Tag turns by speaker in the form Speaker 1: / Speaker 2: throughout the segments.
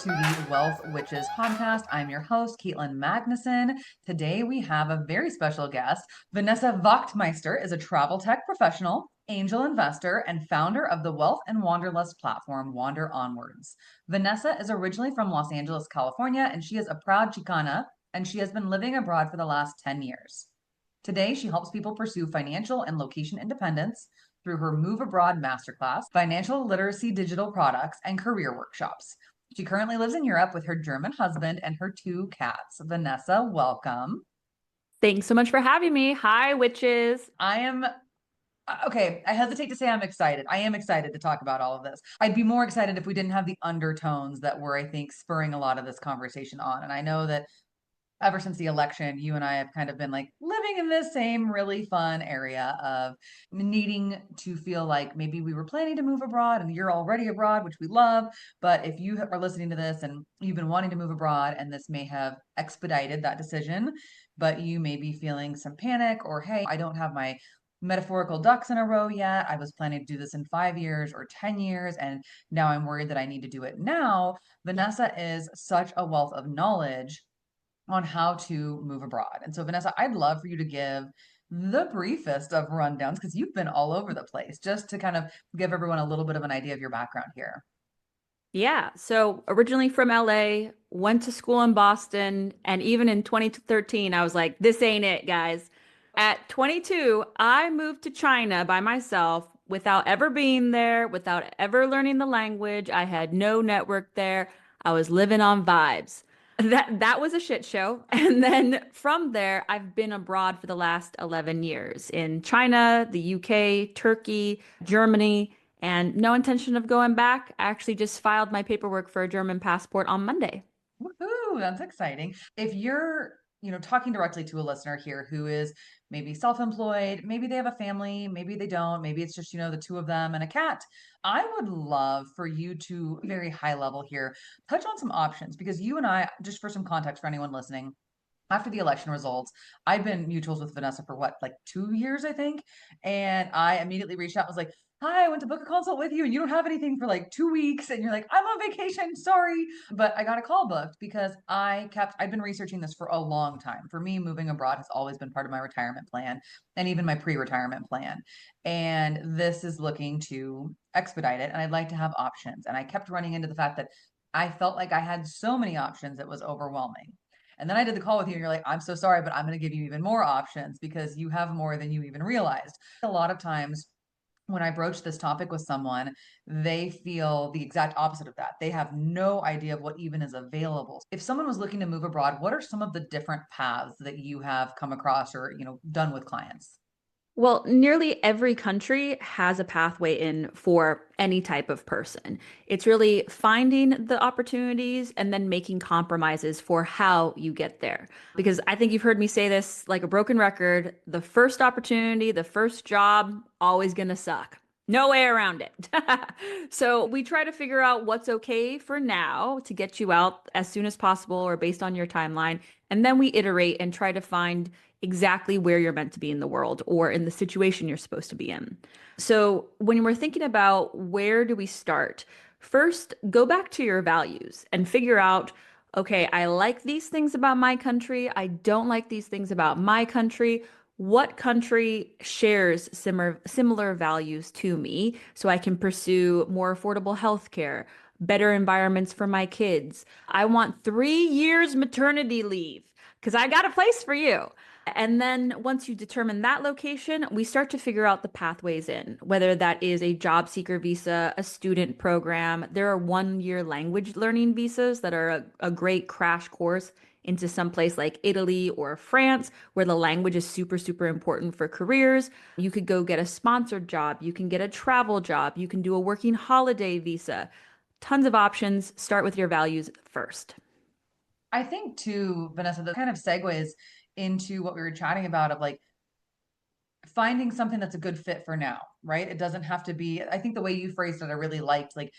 Speaker 1: to the Wealth Witches podcast. I'm your host, Katelyn Magnuson. Today we have a very special guest. Vanessa Wachtmeister is a travel tech professional, angel investor, and founder of the Wealth and Wanderlust platform, Wander Onwards. Vanessa is originally from Los Angeles, California, and she is a proud Chicana, and she has been living abroad for the last 10 years. Today, she helps people pursue financial and location independence through her Move Abroad Masterclass, financial literacy digital products, and career workshops. She currently lives in Europe with her German husband and her two cats. Vanessa, welcome.
Speaker 2: Thanks so much for having me. Hi, witches.
Speaker 1: I am okay. I hesitate to say I'm excited. I am excited to talk about all of this. I'd be more excited if we didn't have the undertones that were, I think, spurring a lot of this conversation on. And I know that ever since the election, you and I have kind of been like living in this same really fun area of needing to feel like maybe we were planning to move abroad and you're already abroad, which we love. But if you are listening to this and you've been wanting to move abroad and this may have expedited that decision, but you may be feeling some panic or, hey, I don't have my metaphorical ducks in a row yet. I was planning to do this in 5 years or 10 years, and now I'm worried that I need to do it now. Vanessa is such a wealth of knowledge on how to move abroad. And so, Vanessa, I'd love for you to give the briefest of rundowns because you've been all over the place, just to kind of give everyone a little bit of an idea of your background here.
Speaker 2: Yeah, so originally from LA, went to school in Boston, and even in 2013, I was like, this ain't it, guys. At 22, I moved to China by myself without ever being there, without ever learning the language. I had no network there. I was living on vibes. That was a shit show. And then from there, I've been abroad for the last 11 years in China, the UK, Turkey, Germany, and no intention of going back. I actually just filed my paperwork for a German passport on Monday.
Speaker 1: Woohoo, that's exciting. If you're, talking directly to a listener here who is maybe self-employed, maybe they have a family, maybe they don't, maybe it's just, the two of them and a cat. I would love for you to, very high level here, touch on some options because you and I, just for some context for anyone listening, after the election results, I've been mutuals with Vanessa for what, like 2 years, I think. And I immediately reached out and was like, hi, I went to book a consult with you and you don't have anything for like 2 weeks. And you're like, I'm on vacation, sorry. But I got a call booked because I've been researching this for a long time. For me, moving abroad has always been part of my retirement plan and even my pre-retirement plan. And this is looking to expedite it. And I'd like to have options. And I kept running into the fact that I felt like I had so many options, it was overwhelming. And then I did the call with you and you're like, I'm so sorry, but I'm going to give you even more options because you have more than you even realized. A lot of times when I broach this topic with someone, they feel the exact opposite of that. They have no idea of what even is available. If someone was looking to move abroad, what are some of the different paths that you have come across or, done with clients?
Speaker 2: Well, nearly every country has a pathway in for any type of person. It's really finding the opportunities and then making compromises for how you get there. Because I think you've heard me say this like a broken record, the first opportunity, the first job, always gonna suck. No way around it. So we try to figure out what's okay for now to get you out as soon as possible or based on your timeline. And then we iterate and try to find exactly where you're meant to be in the world or in the situation you're supposed to be in. So when we're thinking about where do we start, first go back to your values and figure out, okay, I like these things about my country. I don't like these things about my country. What country shares similar values to me so I can pursue more affordable healthcare, better environments for my kids? I want 3 years maternity leave because I got a place for you. And then once you determine that location, we start to figure out the pathways in, whether that is a job seeker visa, a student program. There are 1 year language learning visas that are a great crash course into some place like Italy or France, where the language is super, super important for careers. You could go get a sponsored job. You can get a travel job. You can do a working holiday visa. Tons of options. Start with your values first.
Speaker 1: I think too, Vanessa, that kind of segues into what we were chatting about of like finding something that's a good fit for now, right? It doesn't have to be, I think the way you phrased it, I really liked. Like,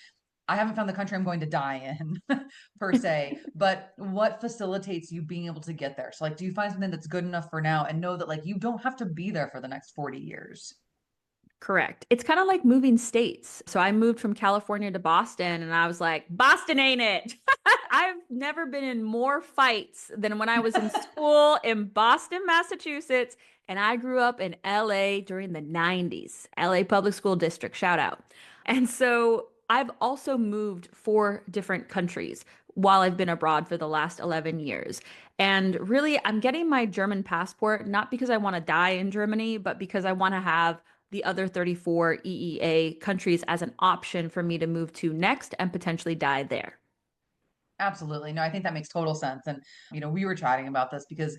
Speaker 1: I haven't found the country I'm going to die in per se, but what facilitates you being able to get there? So, like, do you find something that's good enough for now and know that, like, you don't have to be there for the next 40 years?
Speaker 2: Correct. It's kind of like moving states. So I moved from California to Boston and I was like, Boston ain't it. I've never been in more fights than when I was in school in Boston, Massachusetts, and I grew up in LA during the 90s. LA Public School District, shout out. And so I've also moved 4 different countries while I've been abroad for the last 11 years. And really, I'm getting my German passport not because I want to die in Germany, but because I want to have the other 34 EEA countries as an option for me to move to next and potentially die there.
Speaker 1: Absolutely. No, I think that makes total sense. And, we were chatting about this because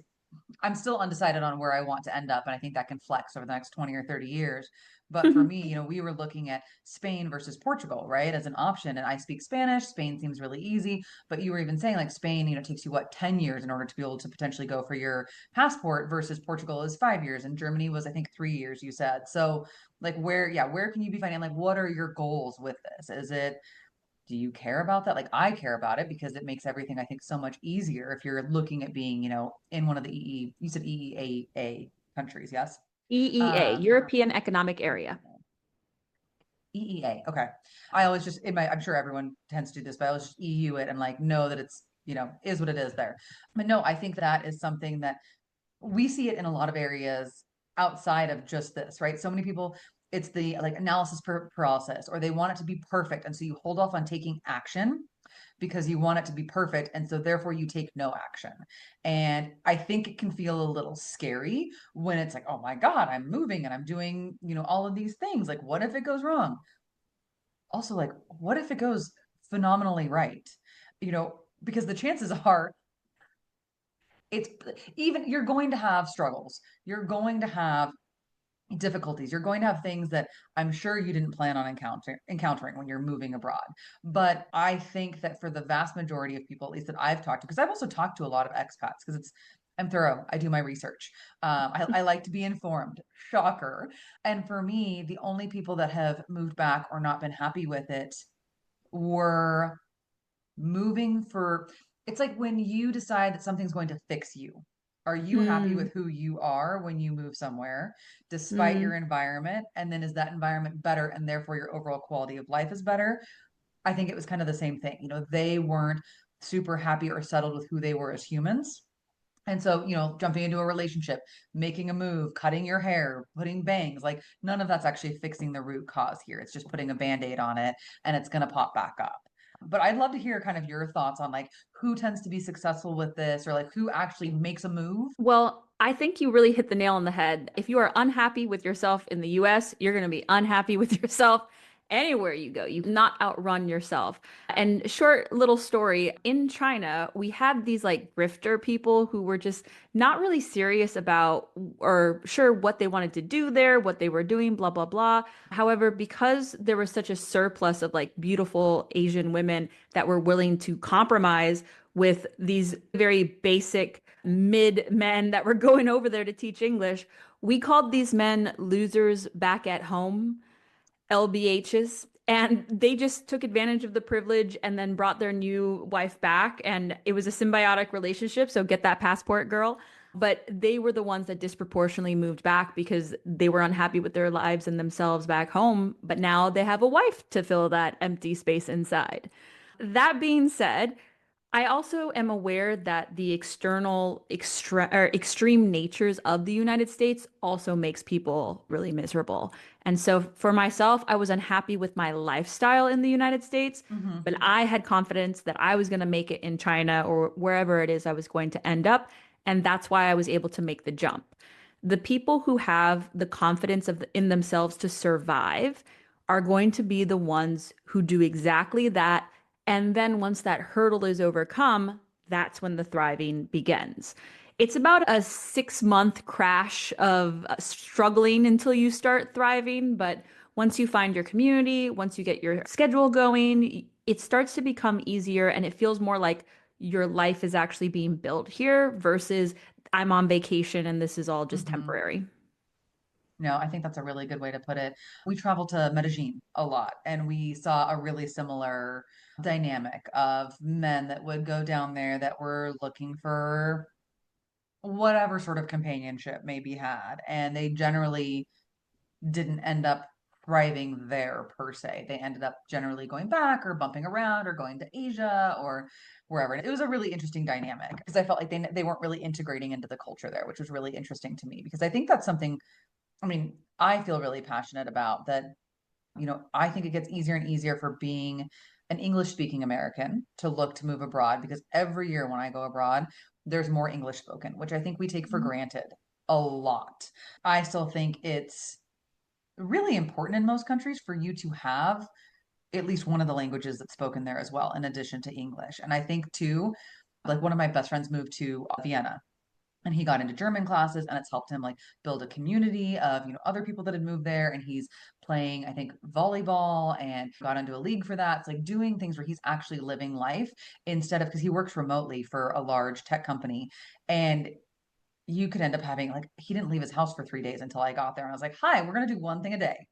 Speaker 1: I'm still undecided on where I want to end up. And I think that can flex over the next 20 or 30 years. But for me, we were looking at Spain versus Portugal, right, as an option. And I speak Spanish. Spain seems really easy. But you were even saying like Spain, takes you what, 10 years in order to be able to potentially go for your passport versus Portugal is 5 years. And Germany was, I think, 3 years, you said. So like where can you be finding like what are your goals with this? Is it do you care about that? Like I care about it because it makes everything I think so much easier if you're looking at being, in one of the you said EEA countries, yes?
Speaker 2: EEA,
Speaker 1: Um,
Speaker 2: European Economic Area.
Speaker 1: EEA. Okay. I always just I'm sure everyone tends to do this, but I always just EU it and like know that it's, is what it is there. But no, I think that is something that we see it in a lot of areas outside of just this, right? So many people, it's the like analysis paralysis, or they want it to be perfect. And so you hold off on taking action because you want it to be perfect. And so therefore you take no action. And I think it can feel a little scary when it's like, oh my God, I'm moving and I'm doing, all of these things. Like, what if it goes wrong? Also, like, what if it goes phenomenally right? Because the chances are it's even you're going to have struggles. You're going to have difficulties. You're going to have things that I'm sure you didn't plan on encountering when you're moving abroad. But I think that for the vast majority of people, at least that I've talked to, because I've also talked to a lot of expats, because I'm thorough. I do my research. I like to be informed. Shocker. And for me, the only people that have moved back or not been happy with it were moving for it's like when you decide that something's going to fix you. Are you happy
Speaker 2: Mm,
Speaker 1: with who you are when you move somewhere, despite your
Speaker 2: mm.
Speaker 1: environment? And then is that environment better and therefore your overall quality of life is better? I think it was kind of the same thing. They weren't super happy or settled with who they were as humans. And so, jumping into a relationship, making a move, cutting your hair, putting bangs, like none of that's actually fixing the root cause here. It's just putting a band-aid on it and it's going to pop back up. But I'd love to hear kind of your thoughts on like who tends to be successful with this or like who actually makes a move.
Speaker 2: Well, I think you really hit the nail on the head. If you are unhappy with yourself in the US, you're going to be unhappy with yourself anywhere you go. You not outrun yourself. And short little story, in China, we had these like grifter people who were just not really serious about or sure what they wanted to do there, what they were doing, blah, blah, blah. However, because there was such a surplus of like beautiful Asian women that were willing to compromise with these very basic mid men that were going over there to teach English. We called these men losers back at home, LBHs. And they just took advantage of the privilege and then brought their new wife back. And it was a symbiotic relationship. So get that passport, girl. But they were the ones that disproportionately moved back because they were unhappy with their lives and themselves back home. But now they have a wife to fill that empty space inside. That being said, I also am aware that the extreme natures of the United States also makes people really miserable. And so for myself, I was unhappy with my lifestyle in the United States,
Speaker 1: Mm-hmm.
Speaker 2: but I had confidence that I was going to make it in China or wherever it is I was going to end up. And that's why I was able to make the jump. The people who have the confidence in themselves to survive are going to be the ones who do exactly that, and then once that hurdle is overcome, that's when the thriving begins. It's about a 6 month crash of struggling until you start thriving. But once you find your community, once you get your schedule going, it starts to become easier and it feels more like your life is actually being built here versus I'm on vacation and this is all just
Speaker 1: Mm-hmm.
Speaker 2: temporary.
Speaker 1: No, I think that's a really good way to put it. We traveled to Medellin a lot and we saw a really similar dynamic of men that would go down there that were looking for whatever sort of companionship may be had. And they generally didn't end up thriving there per se. They ended up generally going back or bumping around or going to Asia or wherever. And it was a really interesting dynamic because I felt like they weren't really integrating into the culture there, which was really interesting to me because I think that's something, I mean, I feel really passionate about that. I think it gets easier and easier for being an English speaking American to look to move abroad because every year when I go abroad, there's more English spoken, which I think we take for
Speaker 2: Mhm.
Speaker 1: granted a lot. I still think it's really important in most countries for you to have at least one of the languages that's spoken there as well, in addition to English. And I think too, like one of my best friends moved to Vienna and he got into German classes and it's helped him like build a community of, other people that had moved there. And he's playing, I think, volleyball and got into a league for that. It's like doing things where he's actually living life instead of because he works remotely for a large tech company. And you could end up having like he didn't leave his house for 3 days until I got there. And I was like, hi, we're gonna do one thing a day.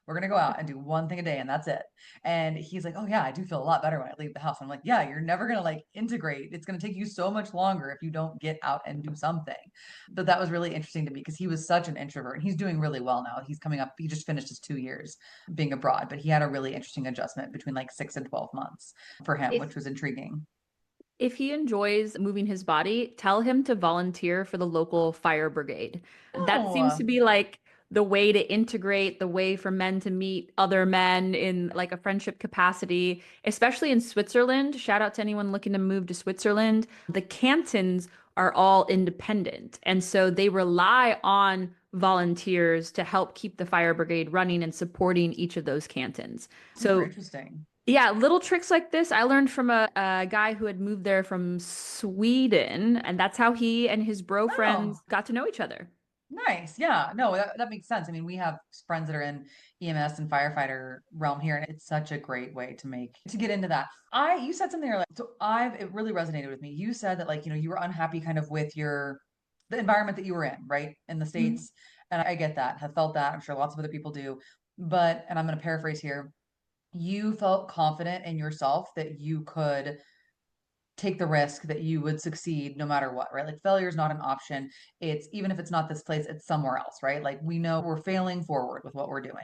Speaker 1: We're gonna go out and do one thing a day and that's it. And he's like, oh yeah, I do feel a lot better when I leave the house. I'm like, yeah, you're never gonna like integrate. It's gonna take you so much longer if you don't get out and do something. But that was really interesting to me because he was such an introvert and he's doing really well now. He's coming up, he just finished his 2 years being abroad, but he had a really interesting adjustment between like 6 and 12 months for him,
Speaker 2: If
Speaker 1: which was intriguing.
Speaker 2: If he enjoys moving his body, tell him to volunteer for the local fire brigade. That seems to
Speaker 1: Oh,
Speaker 2: be like the way to integrate, the way for men to meet other men in like a friendship capacity, especially in Switzerland. Shout out to anyone looking to move to Switzerland. The cantons are all independent, and so they rely on volunteers to help keep the fire brigade running and supporting each of those cantons.
Speaker 1: super
Speaker 2: So
Speaker 1: interesting.
Speaker 2: yeah, little tricks like this I learned from a guy who had moved there from Sweden, and that's how he and his bro
Speaker 1: Oh,
Speaker 2: friends got to know each other.
Speaker 1: nice. Yeah. No, that makes sense. I mean, we have friends that are in EMS and firefighter realm here, and it's such a great way to get into that. You said something there like, it really resonated with me. You said that like, you were unhappy kind of with the environment that you were in, right? In the
Speaker 2: Mhm.
Speaker 1: States. And I get that, have felt that. I'm sure lots of other people do. But, and I'm going to paraphrase here, you felt confident in yourself that you could take the risk that you would succeed no matter what, right? Like failure is not an option. It's even if it's not this place, it's somewhere else, right? Like we know we're failing forward with what we're doing.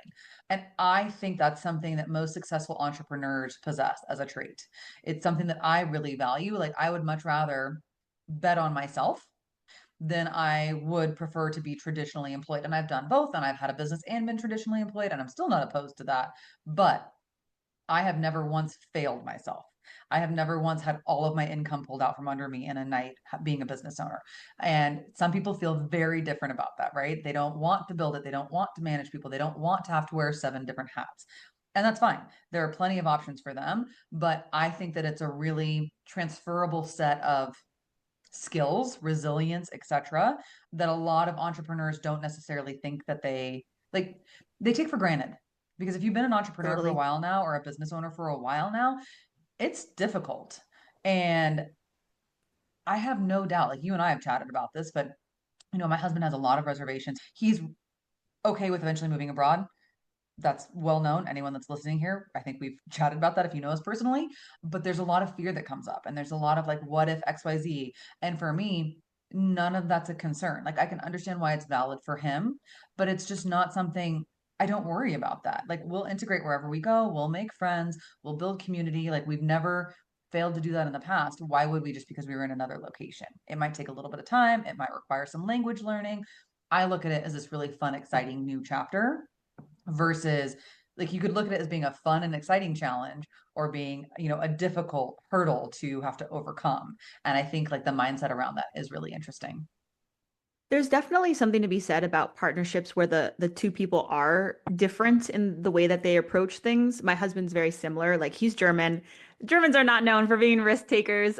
Speaker 1: And I think that's something that most successful entrepreneurs possess as a trait. It's something that I really value. Like I would much rather bet on myself than I would prefer to be traditionally employed. And I've done both and I've had a business and been traditionally employed and I'm still not opposed to that. But I have never once failed myself. I have never once had all of my income pulled out from under me in a night being a business owner. And some people feel very different about that, right? They don't want to build it. They don't want to manage people. They don't want to have to wear 7 different hats. And that's fine. There are plenty of options for them. But I think that it's a really transferable set of skills, resilience, etc., that a lot of entrepreneurs don't necessarily think that like they take for granted. Because if you've been an entrepreneur for a
Speaker 2: Totally.
Speaker 1: while now or a business owner for a while now, it's difficult. And I have no doubt, like you and I have chatted about this, but my husband has a lot of reservations. He's okay with eventually moving abroad. That's well known. Anyone that's listening here, I think we've chatted about that if you know us personally. But there's a lot of fear that comes up, and there's a lot of like, what if XYZ? And for me, none of that's a concern. Like, I can understand why it's valid for him, but it's just not something I don't worry about that. Like, we'll integrate wherever we go, we'll make friends, we'll build community. Like, we've never failed to do that in the past. Why would we just because we were in another location? It might take a little bit of time, it might require some language learning. I look at it as this really fun, exciting new chapter versus like you could look at it as being a fun and exciting challenge or being a difficult hurdle to have to overcome. And I think like the mindset around that is really interesting.
Speaker 2: There's definitely something to be said about partnerships where the two people are different in the way that they approach things. My husband's very similar. Like he's German. Germans are not known for being risk takers.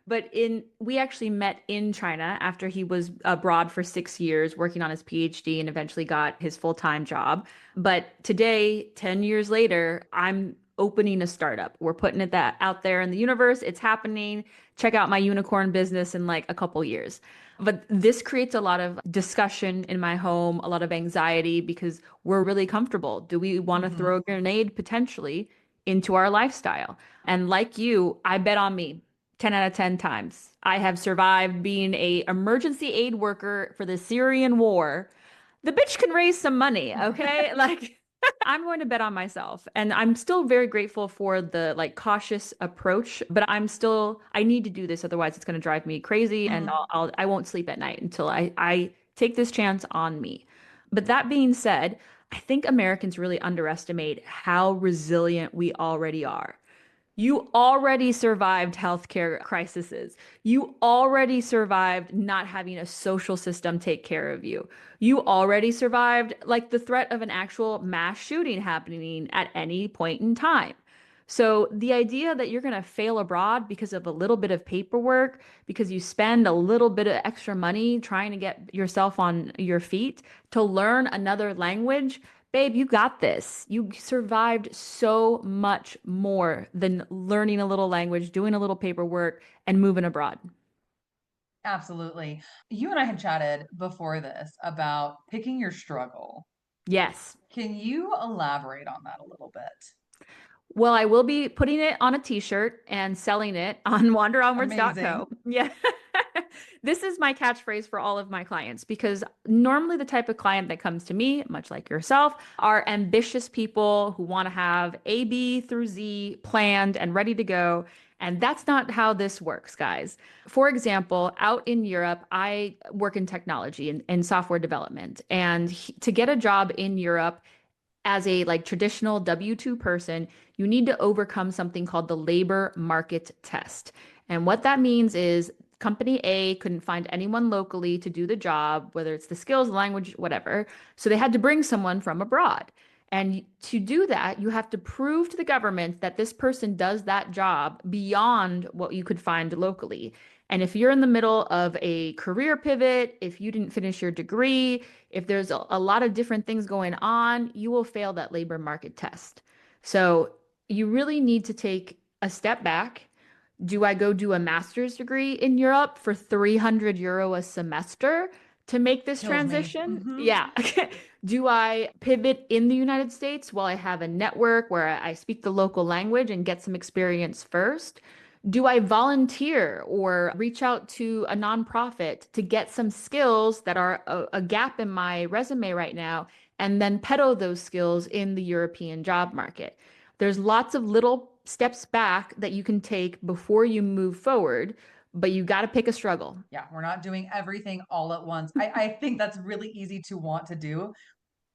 Speaker 2: But in we actually met in China after he was abroad for 6 years working on his PhD and eventually got his full-time job. But today, 10 years later, I'm opening a startup. We're putting it that out there in the universe. It's happening. Check out my unicorn business in like a couple years. But this creates a lot of discussion in my home, a lot of anxiety because we're really comfortable. Do we want to
Speaker 1: Hmm.
Speaker 2: throw a grenade potentially into our lifestyle? And like you, I bet on me 10 out of 10 times. I have survived being a emergency aid worker for the Syrian war. The bitch can raise some money, okay? Like I'm going to bet on myself. And I'm still very grateful for the like cautious approach, but I need to do this. Otherwise it's going to drive me crazy and
Speaker 1: Mhm.
Speaker 2: I won't sleep at night until I take this chance on me. But that being said, I think Americans really underestimate how resilient we already are. You already survived healthcare crises. You already survived not having a social system take care of you. You already survived like the threat of an actual mass shooting happening at any point in time. So the idea that you're going to fail abroad because of a little bit of paperwork, because you spend a little bit of extra money trying to get yourself on your feet to learn another language, babe, you got this. You survived so much more than learning a little language, doing a little paperwork, and moving abroad.
Speaker 1: Absolutely. You and I had chatted before this about picking your struggle.
Speaker 2: Yes.
Speaker 1: Can you elaborate on that a little bit?
Speaker 2: Well, I will be putting it on a t-shirt and selling it on
Speaker 1: Amazing.
Speaker 2: wanderonwards.co. Yeah. This is my catchphrase for all of my clients because normally the type of client that comes to me, much like yourself, are ambitious people who want to have A, B through Z planned and ready to go. And that's not how this works, guys. For example, out in Europe, I work in technology and software development. And to get a job in Europe, as a like traditional W-2 person, you need to overcome something called the labor market test. And what that means is company A couldn't find anyone locally to do the job, whether it's the skills, the language, whatever. So they had to bring someone from abroad. And to do that, you have to prove to the government that this person does that job beyond what you could find locally. And if you're in the middle of a career pivot, if you didn't finish your degree, if there's a lot of different things going on, you will fail that labor market test. So you really need to take a step back. Do I go do a master's degree in Europe for 300 euro a semester to make this
Speaker 1: Kills me.
Speaker 2: transition?
Speaker 1: Hmm.
Speaker 2: Yeah. Do I pivot in the United States while I have a network where I speak the local language and get some experience first? Do I volunteer or reach out to a nonprofit to get some skills that are a gap in my resume right now and then peddle those skills in the European job market? There's lots of little steps back that you can take before you move forward, but you got to pick a struggle.
Speaker 1: Yeah, we're not doing everything all at once. I think that's really easy to want to do.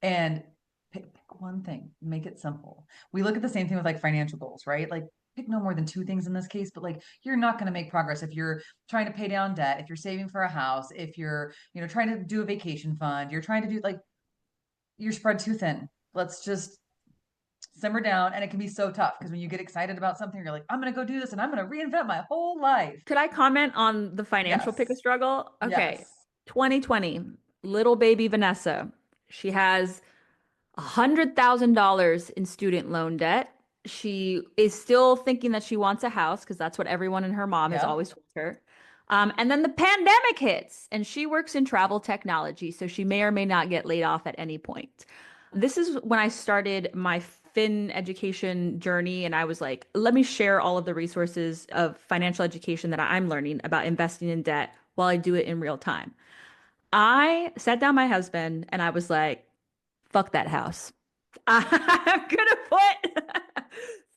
Speaker 1: And pick one thing, make it simple. We look at the same thing with like financial goals, right? Like pick no more than two things in this case, but like you're not going to make progress if you're trying to pay down debt, if you're saving for a house, if you're, trying to do a vacation fund, you're trying to do like you're spread too thin. Let's just simmer down. And it can be so tough because when you get excited about something, you're like, I'm going to go do this and I'm going to reinvent my whole life.
Speaker 2: Could I comment on the financial pick a
Speaker 1: Yes.
Speaker 2: struggle? Okay.
Speaker 1: Yes.
Speaker 2: 2020, little baby Vanessa. She has $100,000 in student loan debt. She is still thinking that she wants a house because that's what everyone and her mom has
Speaker 1: Yep.
Speaker 2: always told her. And then the pandemic hits, and she works in travel technology, so she may or may not get laid off at any point. This is when I started my fin education journey, and I was like, let me share all of the resources of financial education that I'm learning about investing in debt while I do it in real time. I sat down my husband and I was like, fuck that house. I'm gonna put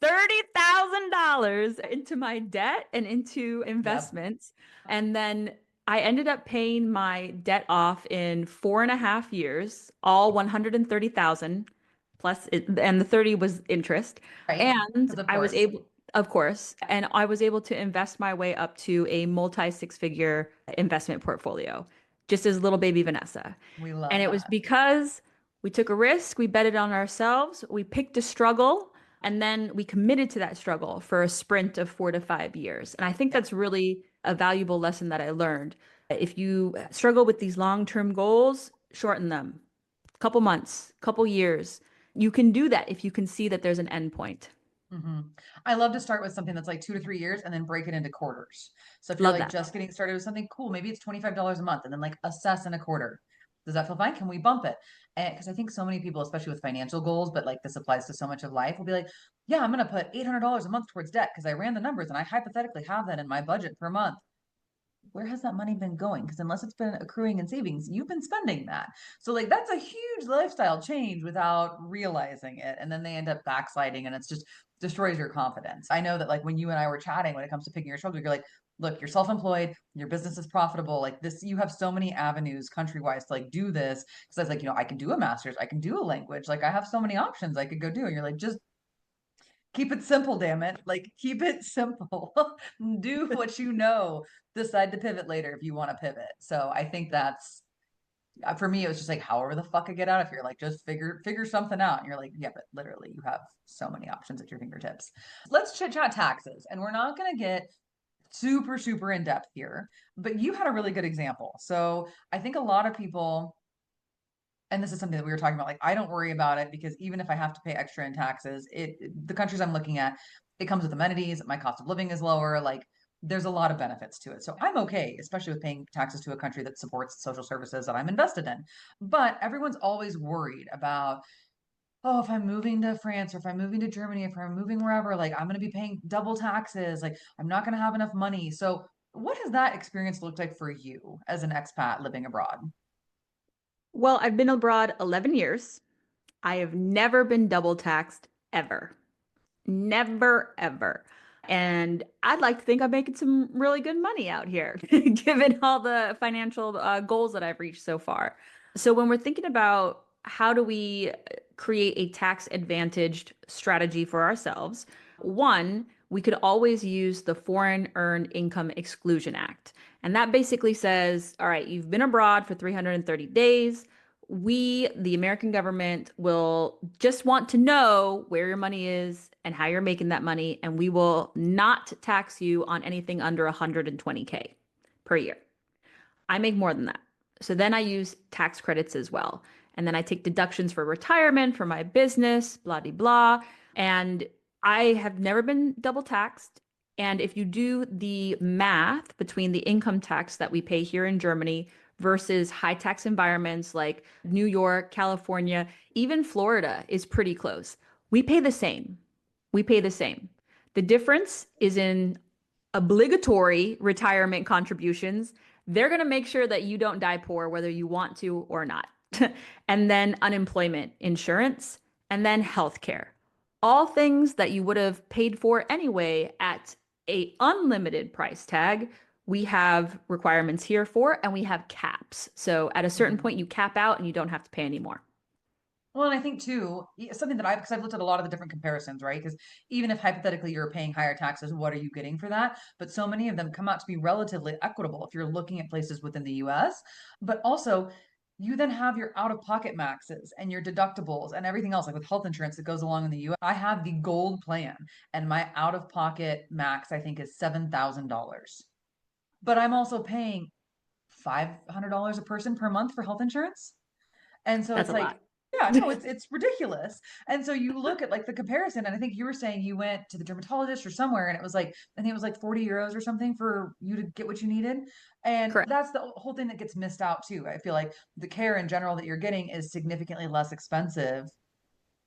Speaker 2: $30,000 into my debt and into
Speaker 1: Yep.
Speaker 2: investments. And then I ended up paying my debt off in 4.5 years, all 130,000 plus and the 30 was interest.
Speaker 1: Right.
Speaker 2: And
Speaker 1: Because of
Speaker 2: I was
Speaker 1: course
Speaker 2: able, of course, and I was able to invest my way up to a multi six-figure investment portfolio, just as little baby Vanessa.
Speaker 1: we
Speaker 2: And
Speaker 1: love
Speaker 2: it was
Speaker 1: that.
Speaker 2: because we took a risk, we betted on ourselves, we picked a struggle, and then we committed to that struggle for a sprint of 4 to 5 years. And I think
Speaker 1: Yeah.
Speaker 2: that's really a valuable lesson that I learned. If you struggle with these long-term goals, shorten them. Couple months, couple years. You can do that if you can see that there's an end point.
Speaker 1: Hmm. I love to start with something that's like 2 to 3 years and then break it into quarters. So if you're
Speaker 2: Love
Speaker 1: like
Speaker 2: that.
Speaker 1: just getting started with something cool, maybe it's $25 a month and then like assess in a quarter. Does that feel fine? Can we bump it? And because I think so many people, especially with financial goals, but like this applies to so much of life, will be like, yeah, I'm going to put $800 a month towards debt because I ran the numbers and I hypothetically have that in my budget per month. where has that money been going? Because unless it's been accruing in savings, you've been spending that. So like that's a huge lifestyle change without realizing it. And then they end up backsliding and it's just destroys your confidence. I know that like when you and I were chatting, when it comes to picking your shoulder, you're like, look, you're self-employed, your business is profitable. Like this, you have so many avenues country-wise to like do this. Because I was like, I can do a master's, I can do a language, like I have so many options I could go do. And you're like, just keep it simple, damn it. Like keep it simple. Do what you know. Decide to pivot later if you want to pivot. So I think that's for me, it was just like however the fuck I get out of here. Like just figure something out. And you're like, yeah, but literally you have so many options at your fingertips. Let's chit chat taxes. And we're not gonna get super in depth here, but you had a really good example. So I think a lot of people, and this is something that we were talking about, like I don't worry about it because even if I have to pay extra in taxes, the countries I'm looking at, it comes with amenities, my cost of living is lower, like there's a lot of benefits to it. So I'm okay, especially with paying taxes to a country that supports social services that I'm invested in. But everyone's always worried about, oh, if I'm moving to France or if I'm moving to Germany, if I'm moving wherever, like I'm going to be paying double taxes, like I'm not going to have enough money. So what has that experience looked like for you as an expat living abroad?
Speaker 2: Well, I've been abroad 11 years. I have never been double taxed ever. Never, ever. And I'd like to think I'm making some really good money out here, given all the financial goals that I've reached so far. So when we're thinking about how do we create a tax advantaged strategy for ourselves, one, we could always use the Foreign Earned Income Exclusion Act. And that basically says, all right, you've been abroad for 330 days. We, the American government, will just want to know where your money is and how you're making that money, and we will not tax you on anything under 120K per year. I make more than that. So then I use tax credits as well. And then I take deductions for retirement, for my business, blah, blah, blah. And I have never been double taxed. And if you do the math between the income tax that we pay here in Germany versus high tax environments like New York, California, even Florida is pretty close. We pay the same. We pay the same. The difference is in obligatory retirement contributions. They're going to make sure that you don't die poor, whether you want to or not. And then unemployment insurance, and then healthcare. All things that you would have paid for anyway at a unlimited price tag. We have requirements here for, and we have caps. So at a certain
Speaker 1: Mhm.
Speaker 2: point, you cap out and you don't have to pay anymore.
Speaker 1: Well, and I think too, something that because I've looked at a lot of the different comparisons, right? Because even if hypothetically you're paying higher taxes, what are you getting for that? But so many of them come out to be relatively equitable if you're looking at places within the US. But also, you then have your out-of-pocket maxes and your deductibles and everything else, like with health insurance that goes along in the US. I have the gold plan, and my out-of-pocket max, I think, is $7,000. But I'm also paying $500 a person per month for health insurance. And so
Speaker 2: That's
Speaker 1: it's
Speaker 2: a lot.
Speaker 1: like, yeah, no, it's ridiculous. And so you look at like the comparison, and I think you were saying you went to the dermatologist or somewhere, and it was like, I think it was like 40 euros or something for you to get what you needed. And
Speaker 2: Correct.
Speaker 1: that's the whole thing that gets missed out too. I feel like the care in general that you're getting is significantly less expensive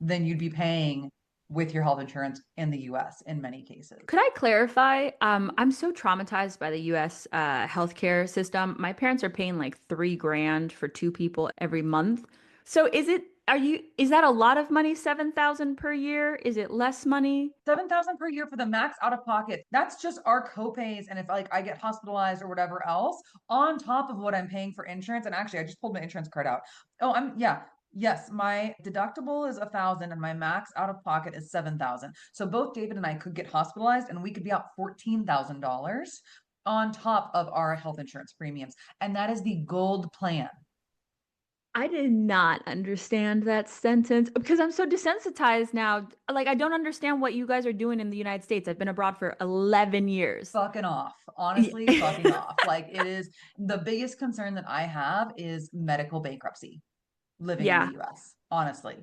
Speaker 1: than you'd be paying with your health insurance in the US in many cases.
Speaker 2: Could I clarify? I'm so traumatized by the US healthcare system. My parents are paying like 3 grand for two people every month. So is that a lot of money, 7,000 per year? Is it less money?
Speaker 1: 7,000 per year for the max out of pocket. That's just our copays. And if like I get hospitalized or whatever else on top of what I'm paying for insurance. And actually, I just pulled my insurance card out. Oh, yeah. Yes, my deductible is 1,000 and my max out of pocket is 7,000. So both David and I could get hospitalized and we could be out $14,000 on top of our health insurance premiums. And that is the gold plan.
Speaker 2: I did not understand that sentence because I'm so desensitized now. Like, I don't understand what you guys are doing in the United States. I've been abroad for 11 years.
Speaker 1: Fucking off. Honestly, fucking
Speaker 2: Yeah.
Speaker 1: off. Like it is the biggest concern that I have is medical bankruptcy living in the
Speaker 2: Yeah.
Speaker 1: US, honestly.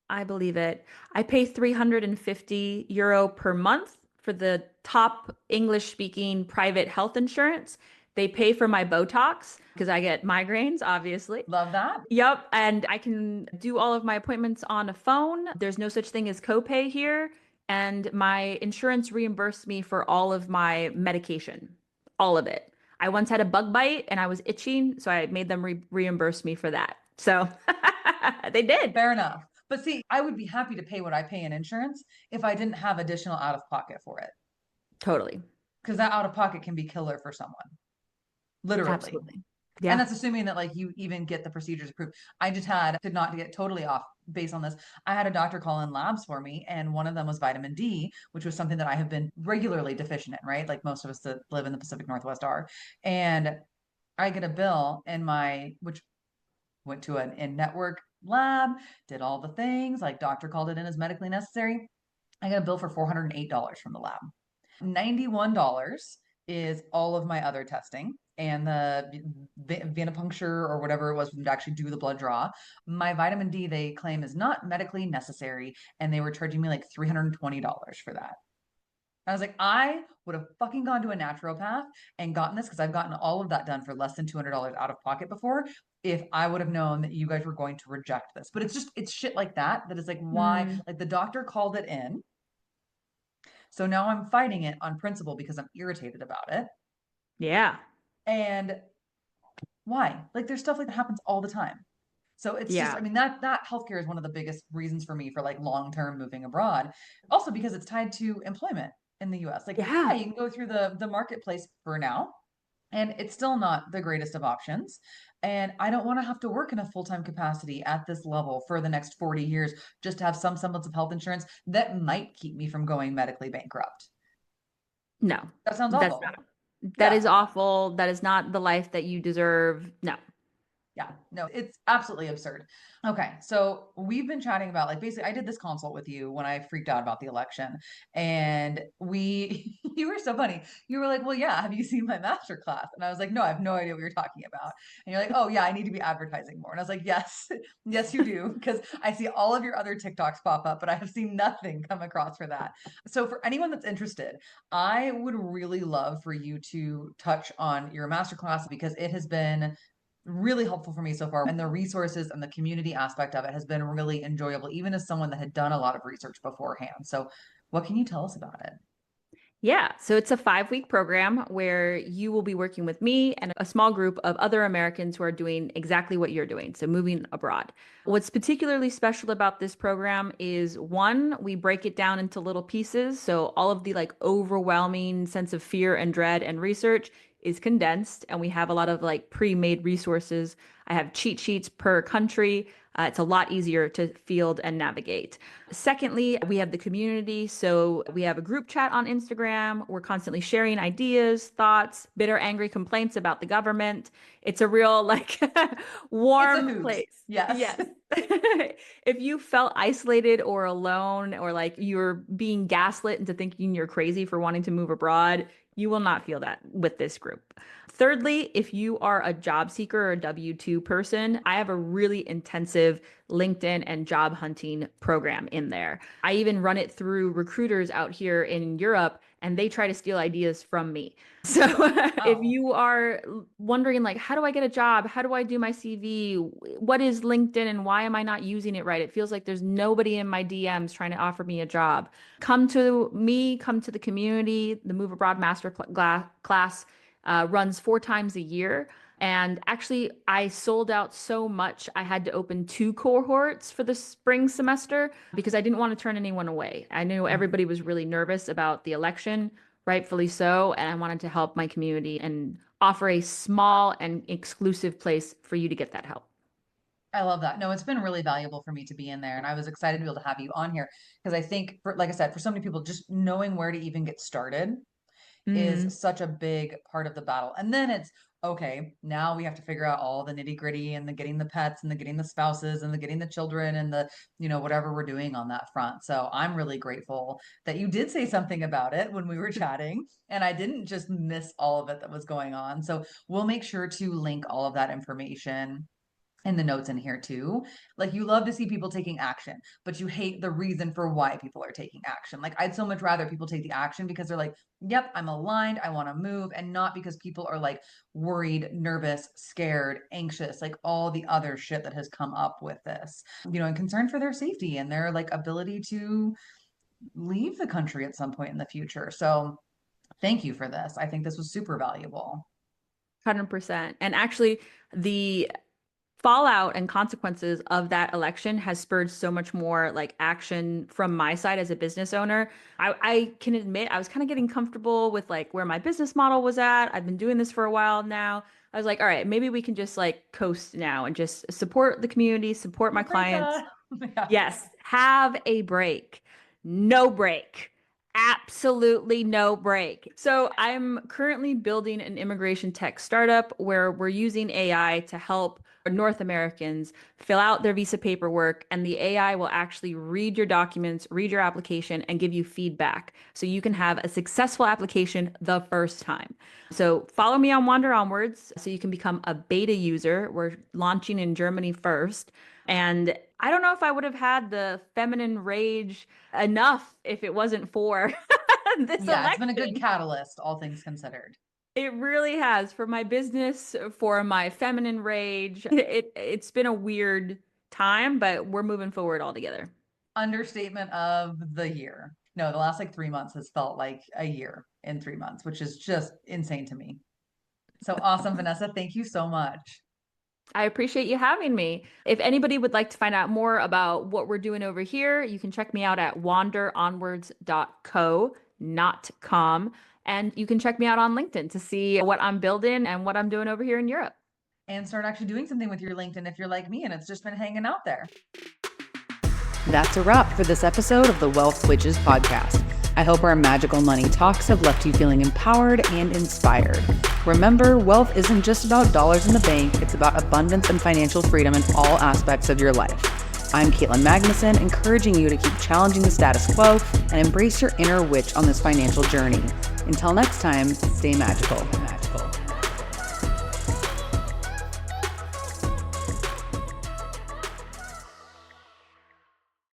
Speaker 2: I believe it. I pay 350 euro per month for the top English speaking private health insurance. They pay for my Botox because I get migraines, obviously.
Speaker 1: Love that.
Speaker 2: Yep. And I can do all of my appointments on a phone. There's no such thing as copay here. And my insurance reimbursed me for all of my medication, all of it. I once had a bug bite and I was itching, so I made them reimburse me for that. So they did.
Speaker 1: Fair enough. But see, I would be happy to pay what I pay in insurance if I didn't have additional out of pocket for it.
Speaker 2: Totally.
Speaker 1: Because that out of pocket can be killer for someone, literally.
Speaker 2: Absolutely.
Speaker 1: And
Speaker 2: Yeah.
Speaker 1: that's assuming that like you even get the procedures approved. I just had to not get totally off based on this. I had a doctor call in labs for me, and one of them was vitamin D, which was something that I have been regularly deficient in, right? Like most of us that live in the Pacific Northwest are. And I get a bill in my, which went to an in-network lab, did all the things, like doctor called it in as medically necessary. I got a bill for $408 from the lab. $91 is all of my other testing and the venipuncture or whatever it was to actually do the blood draw. My vitamin D, they claim, is not medically necessary, and they were charging me like $320 for that. I was like, I would have fucking gone to a naturopath and gotten this because I've gotten all of that done for less than $200 out of pocket before if I would have known that you guys were going to reject this. But it's just, it's shit like that that is like, why?
Speaker 2: Mm,
Speaker 1: Like the doctor called it in. So now I'm fighting it on principle because I'm irritated about it.
Speaker 2: yeah.
Speaker 1: And why? Like there's stuff like that happens all the time. So it's just, I
Speaker 2: Yeah.
Speaker 1: mean, that healthcare is one of the biggest reasons for me for like long-term moving abroad. Also because it's tied to employment in the US. Like, yeah,
Speaker 2: Yeah.
Speaker 1: you can go through the marketplace for now, and it's still not the greatest of options. And I don't want to have to work in a full-time capacity at this level for the next 40 years just to have some semblance of health insurance that might keep me from going medically bankrupt.
Speaker 2: No,
Speaker 1: That sounds
Speaker 2: that's
Speaker 1: awful.
Speaker 2: not. That is
Speaker 1: Yeah.
Speaker 2: awful. That is not the life that you deserve. No.
Speaker 1: Yeah, no, it's absolutely absurd. Okay, so we've been chatting about like basically I did this consult with you when I freaked out about the election, and we you were so funny. You were like, "Well, yeah, have you seen my master class?" And I was like, "No, I have no idea what you're talking about." And you're like, "Oh, yeah, I need to be advertising more." And I was like, "Yes, yes, you do," because I see all of your other TikToks pop up, but I have seen nothing come across for that. So for anyone that's interested, I would really love for you to touch on your master class because it has been really helpful for me so far. And the resources and the community aspect of it has been really enjoyable, even as someone that had done a lot of research beforehand. So, what can you tell us about it?
Speaker 2: Yeah, so it's a 5-week program where you will be working with me and a small group of other Americans who are doing exactly what you're doing, so moving abroad. What's particularly special about this program is one, we break it down into little pieces, so all of the like overwhelming sense of fear and dread and research is condensed, and we have a lot of like pre-made resources. I have cheat sheets per country. It's a lot easier to field and navigate. Secondly, we have the community. So we have a group chat on Instagram. We're constantly sharing ideas, thoughts, bitter, angry complaints about the government. It's a real, like,
Speaker 1: It's a
Speaker 2: warm
Speaker 1: hoot.
Speaker 2: place.
Speaker 1: Yes.
Speaker 2: Yes. If you felt isolated or alone, or like you're being gaslit into thinking you're crazy for wanting to move abroad, you will not feel that with this group. Thirdly, if you are a job seeker or a W-2 person, I have a really intensive LinkedIn and job hunting program in there. I even run it through recruiters out here in Europe, and they try to steal ideas from me. So if
Speaker 1: Oh,
Speaker 2: you are wondering like, how do I get a job? How do I do my CV? What is LinkedIn and why am I not using it right? It feels like there's nobody in my DMs trying to offer me a job. Come to me, come to the community. The Move Abroad Masterclass runs 4 times a year. And actually, I sold out so much, I had to open 2 cohorts for the spring semester because I didn't want to turn anyone away. I knew everybody was really nervous about the election, rightfully so, and I wanted to help my community and offer a small and exclusive place for you to get that help.
Speaker 1: I love that. No, it's been really valuable for me to be in there, and I was excited to be able to have you on here because I think, for, like I said, for so many people, just knowing where to even get started is
Speaker 2: Mm.
Speaker 1: such a big part of the battle. And then it's okay, now we have to figure out all the nitty gritty and the getting the pets and the getting the spouses and the getting the children and the, whatever we're doing on that front. So I'm really grateful that you did say something about it when we were chatting and I didn't just miss all of it that was going on. So we'll make sure to link all of that information in the notes in here too. Like you love to see people taking action, but you hate the reason for why people are taking action. Like I'd so much rather people take the action because they're like, "Yep, I'm aligned, I want to move," and not because people are like worried, nervous, scared, anxious, like all the other shit that has come up with this. And concerned for their safety and their like ability to leave the country at some point in the future. So, thank you for this. I think this was super valuable.
Speaker 2: 100%. And actually, the fallout and consequences of that election has spurred so much more like action from my side as a business owner. I can admit I was kind of getting comfortable with like where my business model was at. I've been doing this for a while now. I was like, all right, maybe we can just like coast now and just support the community, support my clients.
Speaker 1: Eureka. Yeah.
Speaker 2: Yes, have a break. No break. Absolutely no break. So, I'm currently building an immigration tech startup where we're using AI to help North Americans fill out their visa paperwork, and the AI will actually read your documents, read your application, and give you feedback so you can have a successful application the first time. So, follow me on Wander Onwards so you can become a beta user. We're launching in Germany first. And I don't know if I would have had the feminine rage enough if it wasn't for this
Speaker 1: Yeah, it's been a good
Speaker 2: election.
Speaker 1: catalyst, all things considered.
Speaker 2: It really has for my business, for my feminine rage. It's been a weird time, but we're moving forward all together.
Speaker 1: Understatement of the year. No, the last like 3 months has felt like a year in 3 months, which is just insane to me. So awesome, Vanessa. Thank you so much.
Speaker 2: I appreciate you having me. If anybody would like to find out more about what we're doing over here, you can check me out at wanderonwards.co, not com. And you can check me out on LinkedIn to see what I'm building and what I'm doing over here in Europe.
Speaker 1: And start actually doing something with your LinkedIn if you're like me and it's just been hanging out there.
Speaker 3: That's a wrap for this episode of the Wealth Witches podcast. I hope our magical money talks have left you feeling empowered and inspired. Remember, wealth isn't just about dollars in the bank, it's about abundance and financial freedom in all aspects of your life. I'm Katelyn Magnuson, encouraging you to keep challenging the status quo and embrace your inner witch on this financial journey. Until next time, stay magical.